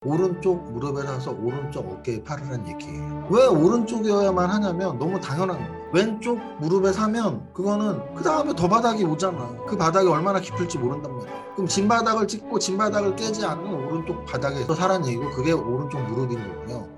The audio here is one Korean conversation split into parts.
오른쪽 무릎에 사서 오른쪽 어깨에 팔으란 얘기예요. 왜 오른쪽이어야만 하냐면 너무 당연한 거예요. 왼쪽 무릎에 사면 그거는 그 다음에 더 바닥이 오잖아. 그 바닥이 얼마나 깊을지 모른단 말이야. 그럼 진바닥을 찍고 진바닥을 깨지 않는 오른쪽 바닥에서 사란 얘기고, 그게 오른쪽 무릎인 거고요.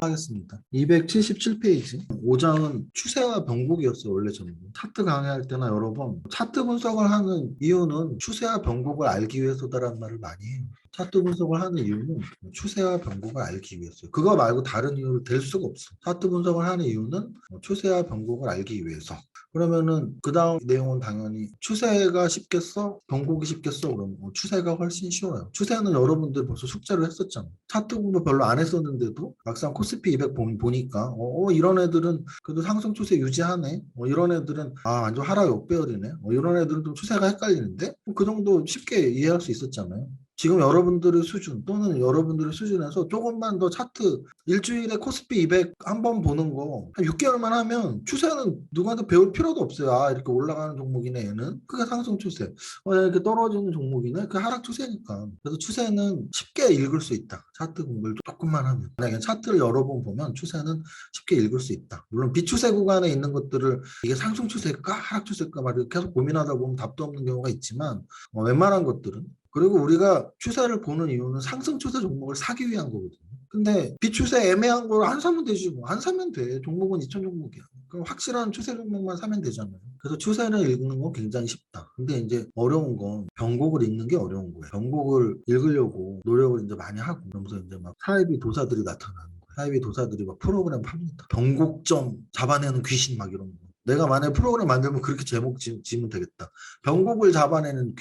하겠습니다. 277페이지. 5장은 추세와 변곡이었어요. 원래 저는 차트 강의할 때나 여러 번 차트 분석을 하는 이유는 추세와 변곡을 알기 위해서다라는 말을 많이 해요. 차트 분석을 하는 이유는 추세와 변곡을 알기 위해서요. 그거 말고 다른 이유를 댈 수가 없어. 차트 분석을 하는 이유는 추세와 변곡을 알기 위해서. 그러면은 그 다음 내용은 당연히 추세가 쉽겠어? 변곡이 쉽겠어? 그러면 추세가 훨씬 쉬워요. 추세는 여러분들 벌써 숙제를 했었잖아. 차트 공부 별로 안 했었는데도 막상 코스피 200 보니까 이런 애들은 그래도 상승 추세 유지하네. 이런 애들은 완전 하락 역배열이네. 이런 애들은 좀 추세가 헷갈리는데 그 정도 쉽게 이해할 수 있었잖아요. 지금 여러분들의 수준 또는 여러분들의 수준에서 조금만 더 차트 일주일에 코스피 200 한 번 보는 거 한 6개월만 하면 추세는 누구한테 배울 필요도 없어요. 이렇게 올라가는 종목이네 얘는. 그게 상승 추세. 이렇게 떨어지는 종목이네. 그 하락 추세니까. 그래서 추세는 쉽게 읽을 수 있다. 차트 공부를 조금만 하면. 만약에 차트를 여러 번 보면 추세는 쉽게 읽을 수 있다. 물론 비추세 구간에 있는 것들을 이게 상승 추세일까 하락 추세일까 말이야 계속 고민하다 보면 답도 없는 경우가 있지만 웬만한 것들은. 그리고 우리가 추세를 보는 이유는 상승 추세 종목을 사기 위한 거거든요. 근데 비추세 애매한 걸 안 사면 되지 뭐. 안 사면 돼. 종목은 2천 종목이야. 그럼 확실한 추세 종목만 사면 되잖아요. 그래서 추세를 읽는 건 굉장히 쉽다. 근데 이제 어려운 건 변곡을 읽는 게 어려운 거예요. 변곡을 읽으려고 노력을 이제 많이 하고 그러면서 이제 막 사이비 도사들이 나타나는 거예요. 사이비 도사들이 막 프로그램 팝니다. 변곡점 잡아내는 귀신 막 이런 거. 내가 만약에 프로그램 만들면 그렇게 제목 지으면 되겠다. 변곡을 잡아내는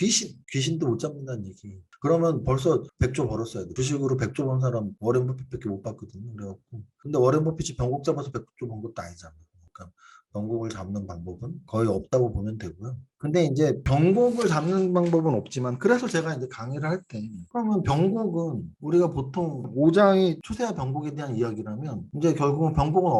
귀신도 못 잡는다는 얘기. 그러면 벌써 100조 벌었어야 돼. 주식으로 100조 번 사람 워렌 버핏밖에 못 봤거든요. 그래갖고. 근데 워렌 버핏이 변곡 잡아서 100조 번 것도 아니잖아. 그러니까 변곡을 잡는 방법은 거의 없다고 보면 되고요. 근데 이제 변곡을 잡는 방법은 없지만, 그래서 제가 이제 강의를 할 때 그러면 변곡은 우리가 보통 5장이 추세와 변곡에 대한 이야기라면 이제 결국은 변곡은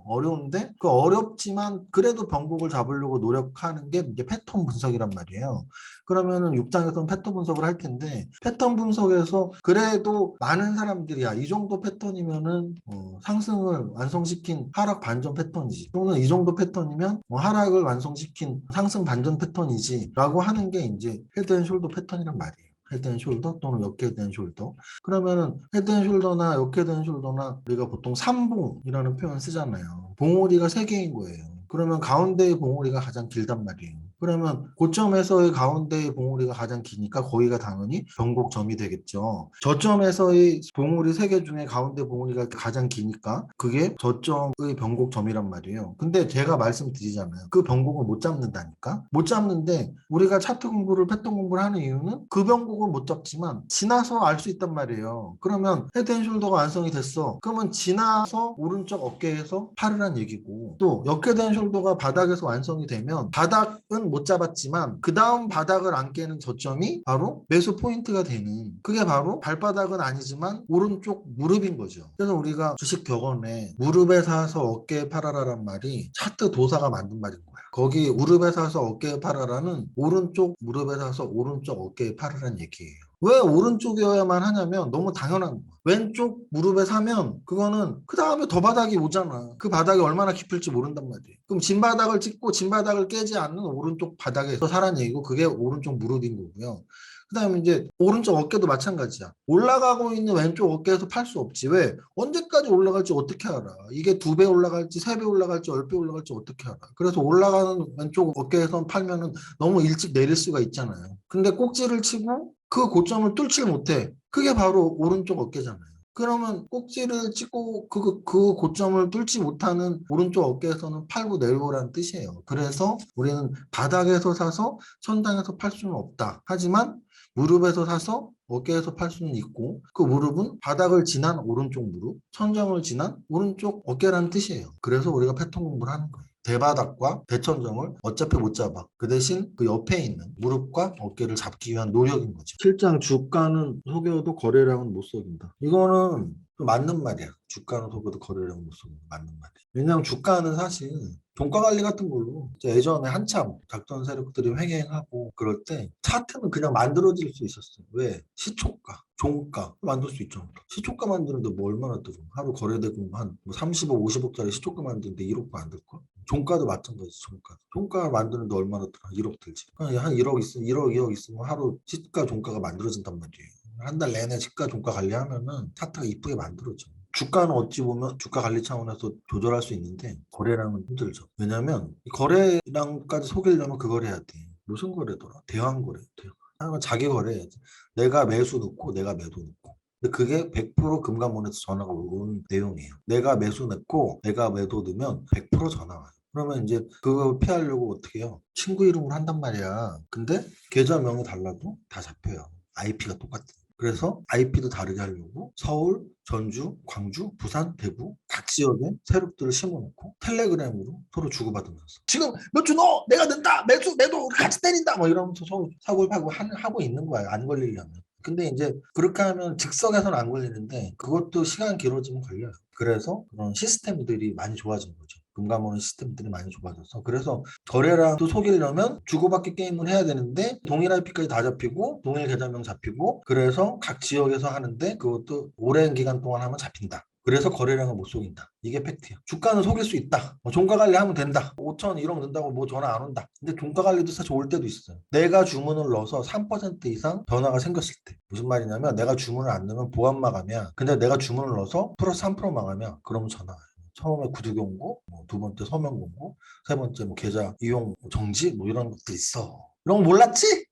어려운데 그 어렵지만 그래도 변곡을 잡으려고 노력하는 게 이제 패턴 분석이란 말이에요. 그러면은 6장에서는 패턴 분석을 할 텐데, 패턴 분석에서 그래도 많은 사람들이 이 정도 패턴이면은 상승을 완성시킨 하락 반전 패턴이지, 또는 이 정도 패턴이면 하락을 완성시킨 상승 반전 패턴이지 라고 하는 게 이제 헤드앤숄더 패턴이란 말이에요. 헤드앤숄더 또는 역헤드앤숄더. 그러면은 헤드앤숄더나 역헤드앤숄더나 우리가 보통 삼봉이라는 표현 쓰잖아요. 봉우리가 3개인 거예요. 그러면 가운데의 봉우리가 가장 길단 말이에요. 그러면 고점에서의 가운데의 봉우리가 가장 기니까 거기가 당연히 변곡점이 되겠죠. 저점에서의 봉우리 3개 중에 가운데 봉우리가 가장 기니까 그게 저점의 변곡점이란 말이에요. 근데 제가 말씀드리잖아요. 그 변곡을 못 잡는다니까? 못 잡는데 우리가 차트 공부를, 패턴 공부를 하는 이유는 그 변곡을 못 잡지만 지나서 알 수 있단 말이에요. 그러면 헤드앤숄더가 완성이 됐어. 그러면 지나서 오른쪽 어깨에서 팔으란 얘기고, 또 역헤드앤숄더가 바닥에서 완성이 되면 바닥은 못 잡았지만 그 다음 바닥을 안 깨는 저점이 바로 매수 포인트가 되는, 그게 바로 발바닥은 아니지만 오른쪽 무릎인 거죠. 그래서 우리가 주식 격언에 무릎에 사서 어깨에 팔아라란 말이 차트 도사가 만든 말인 거야. 거기 무릎에 사서 어깨에 팔아라는 오른쪽 무릎에 사서 오른쪽 어깨에 팔으란 얘기예요. 왜 오른쪽이어야만 하냐면 너무 당연한 거야. 왼쪽 무릎에 사면 그거는 그 다음에 더 바닥이 오잖아. 그 바닥이 얼마나 깊을지 모른단 말이에요. 그럼 진바닥을 찍고 진바닥을 깨지 않는 오른쪽 바닥에서 사란 얘기고, 그게 오른쪽 무릎인 거고요. 그 다음에 이제 오른쪽 어깨도 마찬가지야. 올라가고 있는 왼쪽 어깨에서 팔 수 없지. 왜? 언제까지 올라갈지 어떻게 알아? 이게 2배 올라갈지 3배 올라갈지 10배 올라갈지 어떻게 알아? 그래서 올라가는 왼쪽 어깨에서 팔면은 너무 일찍 내릴 수가 있잖아요. 근데 꼭지를 치고 그 고점을 뚫질 못해. 그게 바로 오른쪽 어깨잖아요. 그러면 꼭지를 찍고 그 고점을 뚫지 못하는 오른쪽 어깨에서는 팔고 내려오라는 뜻이에요. 그래서 우리는 바닥에서 사서 천장에서 팔 수는 없다. 하지만 무릎에서 사서 어깨에서 팔 수는 있고, 그 무릎은 바닥을 지난 오른쪽 무릎, 천장을 지난 오른쪽 어깨라는 뜻이에요. 그래서 우리가 패턴 공부를 하는 거예요. 대바닥과 대천정을 어차피 못 잡아. 그 대신 그 옆에 있는 무릎과 어깨를 잡기 위한 노력인 거죠. 실장 주가는 속여도 거래량은 못 속인다. 이거는 맞는 말이야. 주가는 속여도 거래량은 못 속여. 맞는 말이야. 왜냐하면 주가는 사실 종가 관리 같은 걸로 예전에 한참 작전 세력들이 횡행하고 그럴 때 차트는 그냥 만들어질 수 있었어요. 왜? 시초가, 종가 만들 수 있잖아. 시초가 만드는데 뭐 얼마나 들어? 하루 거래대금 한뭐 30억, 50억짜리 시초가 만드는데 1억도 안 들걸? 종가도 마찬가지, 종가. 종가 만드는데 얼마나 들어? 1억 들지. 그냥 한 1억 있으면, 1억, 2억 있으면 하루 시가 종가가 만들어진단 말이에요. 한 달 내내 시가 종가 관리하면은 차트가 이쁘게 만들어져. 주가는 어찌 보면 주가 관리 차원에서 조절할 수 있는데 거래량은 힘들죠. 왜냐면 이 거래량까지 속이려면 그걸 해야 돼. 무슨 거래더라? 대환 거래. 대환. 자기 거래해야지. 내가 매수 넣고 내가 매도 넣고. 근데 그게 100% 금감원에서 전화가 오는 내용이에요. 내가 매수 넣고 내가 매도 넣으면 100% 전화 와요. 그러면 이제 그거 피하려고 어떻게 해요? 친구 이름으로 한단 말이야. 근데 계좌명이 달라도 다 잡혀요. IP가 똑같아. 그래서 IP도 다르게 하려고 서울, 전주, 광주, 부산, 대구 각 지역에 세력들을 심어놓고 텔레그램으로 서로 주고받으면서 지금 몇 주 넣어! 내가 넣는다! 매수, 매도 우리 같이 때린다! 뭐 이러면서 서로 사고를 하고 있는 거예요. 안 걸리려면. 근데 이제 그렇게 하면 즉석에서는 안 걸리는데 그것도 시간 길어지면 걸려요. 그래서 그런 시스템들이 많이 좋아진 거죠. 금감원 시스템들이 많이 좋아져서 그래서 거래량도 속이려면 주고받기 게임을 해야 되는데 동일 IP까지 다 잡히고 동일 계좌명 잡히고 그래서 각 지역에서 하는데 그것도 오랜 기간 동안 하면 잡힌다. 그래서 거래량을 못 속인다. 이게 팩트야. 주가는 속일 수 있다. 종가 관리하면 된다. 5천, 1억 넣는다고 뭐 전화 안 온다. 근데 종가 관리도 사실 올 때도 있어요. 내가 주문을 넣어서 3% 이상 변화가 생겼을 때. 무슨 말이냐면 내가 주문을 안 넣으면 보안 마감이야. 근데 내가 주문을 넣어서 플러스 3% 마감이야. 그러면 전화 와요. 처음에 구두 경고, 두 번째 서명 공고, 세 번째 뭐 계좌 이용 정지 뭐 이런 것도 있어. 이런 거 몰랐지?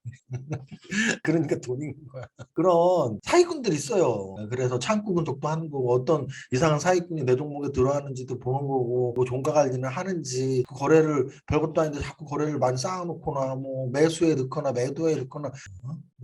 그러니까 돈이 있는 거야. 그런 사기꾼들 있어요. 그래서 창구 분석도 하는 거고 어떤 이상한 사기꾼이 내 종목에 들어가는지도 보는 거고 뭐 종가 관리는 하는지 그 거래를 별것도 아닌데 자꾸 거래를 많이 쌓아놓거나 뭐 매수에 넣거나 매도에 넣거나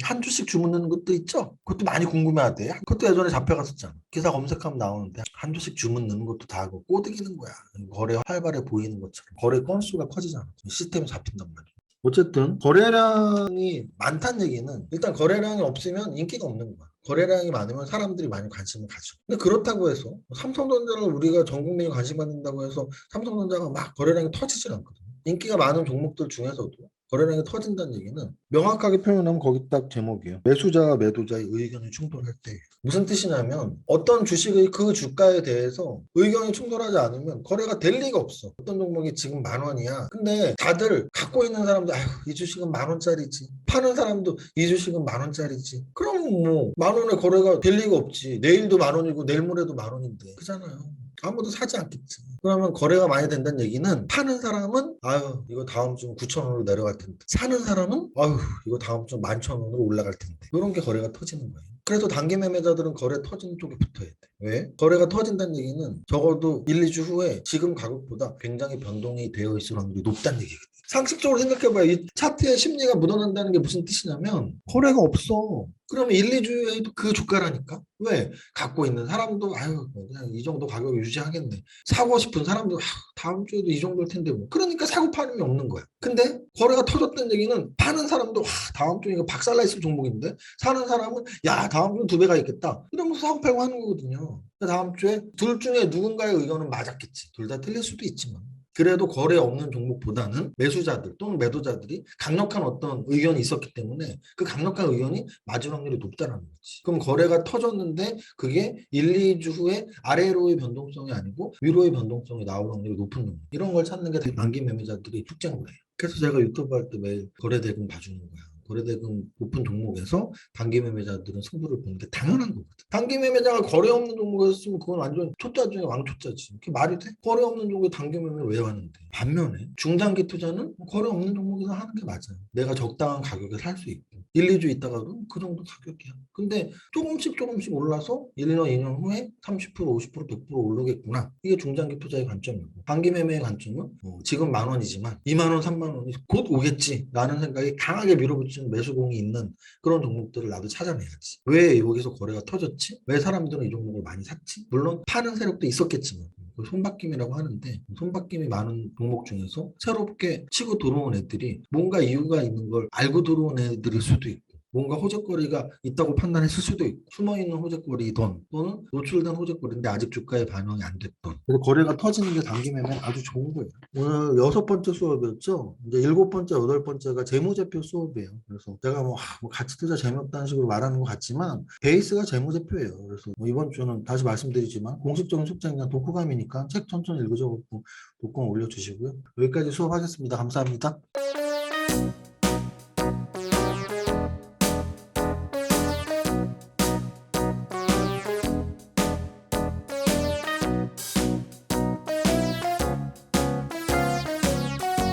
한 주씩 주문 넣는 것도 있죠. 그것도 많이 궁금해하대. 그것도 예전에 잡혀갔었잖아. 기사 검색하면 나오는데 한 주씩 주문 넣는 것도 다 하고 꼬드기는 거야. 거래 활발해 보이는 것처럼 거래 건수가 커지잖아. 시스템이 잡힌단 말이야. 어쨌든 거래량이 많다는 얘기는 일단 거래량이 없으면 인기가 없는 거야. 거래량이 많으면 사람들이 많이 관심을 가져. 근데 그렇다고 해서 삼성전자를 우리가 전 국민이 관심 갖는다고 해서 삼성전자가 막 거래량이 터지질 않거든. 인기가 많은 종목들 중에서도 거래량이 터진다는 얘기는 명확하게 표현하면 거기 딱 제목이에요. 매수자와 매도자의 의견이 충돌할 때. 무슨 뜻이냐면 어떤 주식의 그 주가에 대해서 의견이 충돌하지 않으면 거래가 될 리가 없어. 어떤 종목이 지금 10,000원이야. 근데 다들 갖고 있는 사람도 아휴 이 주식은 10,000원짜리지. 파는 사람도 이 주식은 10,000원짜리지. 그럼 뭐 10,000원에 거래가 될 리가 없지. 내일도 10,000원이고 내일 모레도 10,000원인데. 그잖아요. 아무도 사지 않겠지. 그러면 거래가 많이 된다는 얘기는 파는 사람은 아유 이거 다음 주 9,000원으로 내려갈 텐데 사는 사람은 아유 이거 다음 주 11,000원으로 올라갈 텐데 이런 게 거래가 터지는 거예요. 그래서 단기 매매자들은 거래 터지는 쪽에 붙어야 돼. 왜? 거래가 터진다는 얘기는 적어도 1, 2주 후에 지금 가격보다 굉장히 변동이 되어 있을 확률이 높다는 얘기거든. 상식적으로 생각해봐요. 이 차트에 심리가 묻어난다는 게 무슨 뜻이냐면 거래가 없어. 그러면 1, 2주에도 그 주가라니까? 왜? 갖고 있는 사람도 아유 그냥 이 정도 가격 유지하겠네. 사고 싶은 사람도 다음 주에도 이 정도일 텐데 뭐. 그러니까 사고 파는 게 없는 거야. 근데 거래가 터졌다는 얘기는 파는 사람도 다음 주에 이거 박살나 있을 종목인데 사는 사람은 야 다음 주에 두 배가 있겠다. 이러면서 사고 팔고 하는 거거든요. 다음 주에 둘 중에 누군가의 의견은 맞았겠지. 둘 다 틀릴 수도 있지만. 그래도 거래 없는 종목보다는 매수자들 또는 매도자들이 강력한 어떤 의견이 있었기 때문에 그 강력한 의견이 맞을 확률이 높다는 거지. 그럼 거래가 터졌는데 그게 1, 2주 후에 아래로의 변동성이 아니고 위로의 변동성이 나올 확률이 높은 놈. 이런 걸 찾는 게 단기 매매자들의 특징인 거예요. 그래서 제가 유튜브 할 때 매일 거래대금 봐주는 거야. 거래대금 높은 종목에서 단기 매매자들은 승부를 보는 게 당연한 거거든. 단기 매매자가 거래 없는 종목에서 쓰면 그건 완전 초짜 중에 왕초짜지. 그게 말이 돼? 거래 없는 종목에 단기 매매 왜 하는데? 반면에 중장기 투자는 거래 없는 종목에서 하는 게 맞아요. 내가 적당한 가격에 살 수 있고 1, 2주 있다가도 그 정도 가격이야. 근데 조금씩 올라서 1년, 2년 후에 30%, 50%, 100% 오르겠구나. 이게 중장기 투자의 관점이고 단기 매매의 관점은 지금 10,000원이지만 20,000원, 30,000원이 곧 오겠지 라는 생각이 강하게 밀어붙이는 매수공이 있는 그런 종목들을 나도 찾아내야지. 왜 여기서 거래가 터졌지? 왜 사람들은 이 종목을 많이 샀지? 물론 파는 세력도 있었겠지만 손바뀜이라고 하는데 손바뀜이 많은 종목 중에서 새롭게 치고 들어온 애들이 뭔가 이유가 있는 걸 알고 들어온 애들일 수도 있고 뭔가 호재거리가 있다고 판단했을 수도 있고 숨어있는 호재거리 돈 또는 노출된 호재거리인데 아직 주가에 반영이 안 됐던 그래서 거래가 터지는 게 단기 매매는 아주 좋은 거예요. 오늘 6번째 수업이었죠. 이제 7번째, 8번째가 재무제표 수업이에요. 그래서 제가 뭐 같이 투자 재미없다는 식으로 말하는 것 같지만 베이스가 재무제표예요. 그래서 뭐 이번 주는 다시 말씀드리지만 공식적인 숙제는 그냥 독후감이니까 책 천천히 읽으셔서 독감 올려주시고요. 여기까지 수업하겠습니다. 감사합니다.